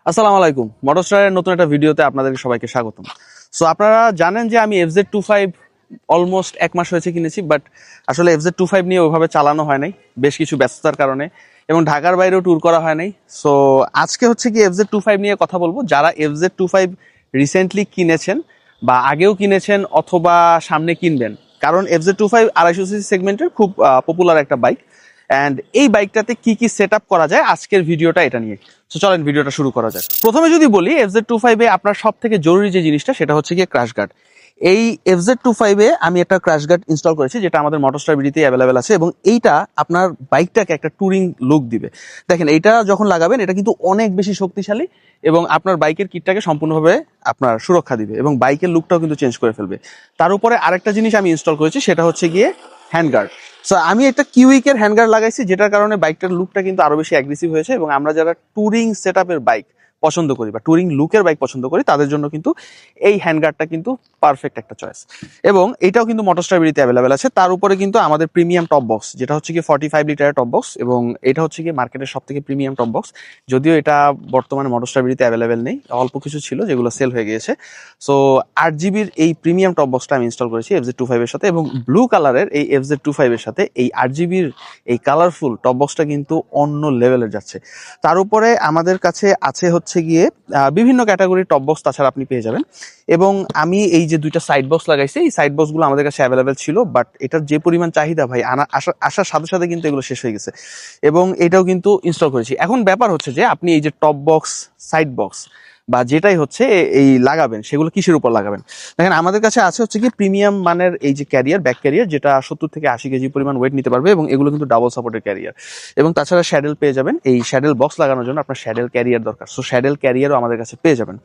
আসসালামু আলাইকুম। মোটরস্টারের নতুন একটা ভিডিওতে আপনাদেরকে সবাইকে স্বাগতম। সো আপনারা জানেন যে আমি FZ25 অলমোস্ট 1 মাস হয়েছে কিনেছি, বাট আসলে FZ25 নিয়ে ওইভাবে চালানো হয় নাই বেশ কিছু ব্যস্ততার কারণে, এবং ঢাকার বাইরেও ট্যুর করা হয় নাই। সো আজকে হচ্ছে কি FZ25 নিয়ে কথা বলবো। যারা FZ25 রিসেন্টলি কিনেছেন বা আগেও কিনেছেন অথবা সামনে কিনবেন, কারণ FZ25 250 সিসি সেগমেন্টের খুব পপুলার একটা বাইক, অ্যান্ড এই বাইকটাতে কি কি সেট আপ করা যায় আজকের ভিডিওটা এটা নিয়ে। তো চলেন ভিডিওটা শুরু করা যাক। প্রথমে যদি বলি FZ25 এ আপনার সব থেকে জরুরি যে জিনিসটা সেটা হচ্ছে গিয়ে ক্র্যাশ গার্ড। এই FZ25 এ আমি একটা ক্র্যাশ গার্ড ইনস্টল করেছি, যেটা আমাদের মোটরস্টার বিডিতে অ্যাভেলেবেল আছে, এবং এইটা আপনার বাইকটাকে একটা ট্যুরিং লুক দিবে। দেখেন, এইটা যখন লাগাবেন এটা কিন্তু অনেক বেশি শক্তিশালী এবং আপনার বাইকের কিটটাকে সম্পূর্ণভাবে আপনার সুরক্ষা দিবে এবং বাইকের লুকটাও কিন্তু চেঞ্জ করে ফেলবে। তার উপরে আরেকটা জিনিস আমি ইনস্টল করেছি, সেটা হচ্ছে গিয়ে হ্যান্ড গার্ড। সো আমি একটা কিউইকের হ্যান্ড গার্ড লাগাইছি, যেটার কারণে বাইকটার লুকটা কিন্তু আরো বেশি অ্যাগ্রেসিভ হয়েছে, এবং আমরা যারা ট্যুরিং সেটআপের বাইক পছন্দ করি বা ট্যুরিং লুকের বাইক পছন্দ করি তাদের জন্য কিন্তু এই হ্যান্ড গার্ডটা কিন্তু পারফেক্ট একটা চয়েস। এবং এটাও কিন্তু মোটরস্টার বিডিতে অ্যাভেলেবেল আছে। তার উপরে কিন্তু আমাদের প্রিমিয়াম টপ বক্স, যেটা হচ্ছে কি 45 লিটারের টপ বক্স, এবং এটা হচ্ছে কি মার্কেটের সব থেকে প্রিমিয়াম টপ বক্স। যদিও এটা বর্তমানে মোটরস্টার বিডিতে অ্যাভেলেবেল নেই, অল্প কিছু ছিল যেগুলো সেল হয়ে গিয়েছে। সো 8 জিবির এই প্রিমিয়াম টপ বক্সটা আমি ইনস্টল করেছি FZ25 এর সাথে, এবং ব্লু কালারের এই FZ25 এর সাথে এই 8 জিবির এই কালারফুল টপ বক্সটা কিন্তু অন্য লেভেলের যাচ্ছে। তার উপরে আমাদের কাছে আছে হচ্ছে গিয়ে বিভিন্ন ক্যাটাগরির টপ বক্স তাছাড়া আপনি পেয়ে যাবেন। এবং আমি এই যে দুইটা সাইড বক্স লাগাইছি, এই সাইড বক্সগুলো আমাদের কাছে অ্যাভেলেবেল ছিল, বাট এটার যে পরিমাণ চাহিদা ভাই আসার সাথে সাথে কিন্তু এগুলো শেষ হয়ে গেছে, এবং এটাও কিন্তু ইনস্টল করেছি। এখন ব্যাপার হচ্ছে যে আপনি এই যে টপ বক্স, সাইড বক্স বা যেটাই হচ্ছে এই লাগাবেন, সেগুলো কিসের উপর লাগাবেন। দেখেন, আমাদের কাছে আছে হচ্ছে কি প্রিমিয়াম মানের এই যে ক্যারিয়ার, ব্যাক ক্যারিয়ার, যেটা 70 থেকে 80 কেজি পরিমাণ ওয়েট নিতে পারবে, এবং এগুলো কিন্তু ডাবল সাপোর্টের ক্যারিয়ার। এবং তাছাড়া শ্যাডেল পেয়ে যাবেন। এই শ্যাডেল বক্স লাগানোর জন্য আপনার শ্যাডেল ক্যারিয়ার দরকার, সো শ্যাডেল ক্যারিয়ারও আমাদের কাছে পেয়ে যাবেন।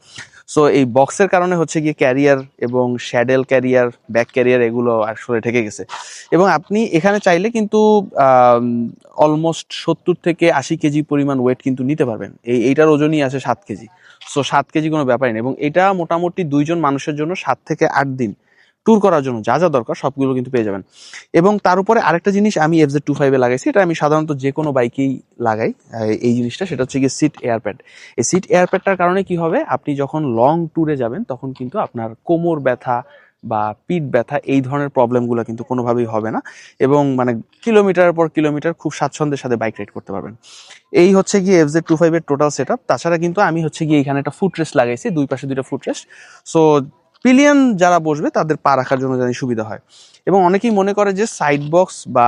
সো এই বক্সের কারণে হচ্ছে গিয়ে ক্যারিয়ার এবং শ্যাডেল ক্যারিয়ার, ব্যাক ক্যারিয়ার এগুলো আসলে ঢেকে গেছে। এবং আপনি এখানে চাইলে কিন্তু অলমোস্ট 70 থেকে 80 কেজি পরিমাণ ওয়েট কিন্তু নিতে পারবেন। এইটার ওজনই আছে 7 কেজি। সো 7 কেজি কোনো ব্যাপারই না, এবং এটা মোটামুটি 2 জন মানুষের জন্য 7 থেকে 8 দিন ট্যুর করার জন্য যা যা দরকার সবগুলো কিন্তু পেয়ে যাবেন। এবং তার উপরে আরেকটা জিনিস আমি FZ25 এ লাগাইছি, এটা আমি সাধারণত যে কোনো বাইকেই লাগাই এই জিনিসটা, সেটা হচ্ছে গিয়ে সিট এয়ারপ্যাড। এই সিট এয়ারপ্যাডটার কারণে কি হবে, আপনি যখন লং ট্যুরে যাবেন তখন কিন্তু আপনার কোমর ব্যথা বা পিঠ ব্যথা এই ধরনের প্রবলেমগুলো কিন্তু কোনোভাবেই হবে না, এবং মানে কিলোমিটার পর কিলোমিটার খুব স্বাচ্ছন্দ্যের সাথে বাইক রাইড করতে পারবেন। এই হচ্ছে গিয়ে FZ25 এর টোটাল সেটআপ। তাছাড়া কিন্তু আমি হচ্ছে গিয়ে এখানে একটা ফুটরেস্ট লাগাইছি, দুই পাশে দুইটা ফুটরেস্ট। সো পিলিয়ন যারা বসবে তাদের পা রাখার জন্য জানি সুবিধা হয়। এবং অনেকেই মনে করে যে সাইড বক্স বা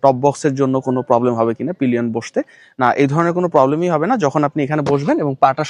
টপ বক্সের জন্য কোনো প্রবলেম হবে কিনা পিলিয়ন বসতে। না, এই ধরনের কোনো প্রবলেমই হবে না যখন আপনি এখানে বসবেন এবং পাটা